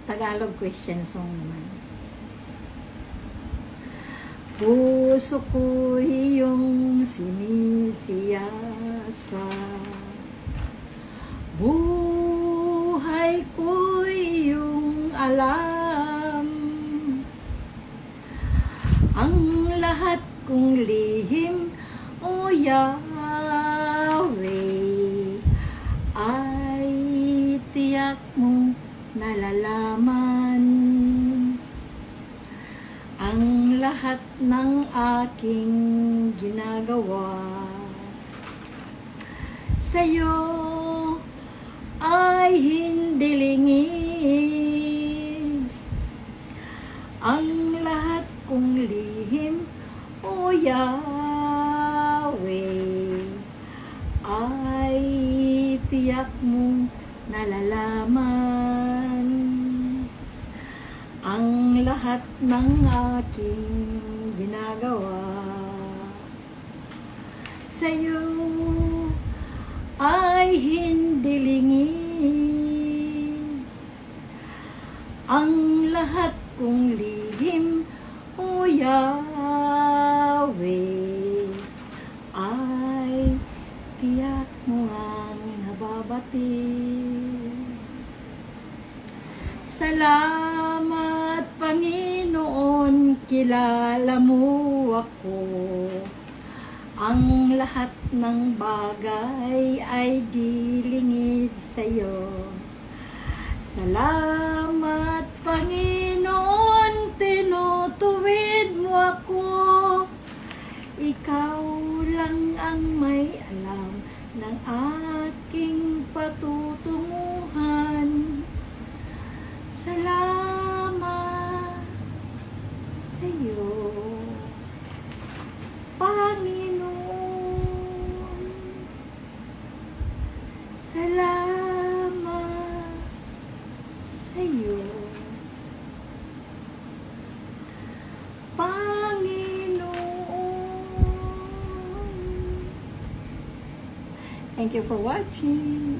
Tagalog Christian song naman. Puso ko iyong sinisiyasa, buhay ko iyong alam, ang lahat kong lihim, O Yahweh, ay tiyak mong nalalaman. Ang lahat ng aking ginagawa sa'yo ay hindi lingid. Ang lahat kong lihim, O Yahweh, ay tiyak mong nalalaman. Ang lahat ng aking ginagawa sa'yo ay hindi lingid. Ang lahat kong lihim, O Yahweh, ay tiyak mo ang nababatid. Salamat, Panginoon, kilala mo ako. Ang lahat ng bagay ay di lingid sa'yo. Salamat, Panginoon, tinutuwid mo ako. Ikaw lang ang may alam ng aking patutunguhan. Salamat sa'yo, Panginoon. Salamat sa'yo, Panginoon. Thank you for watching.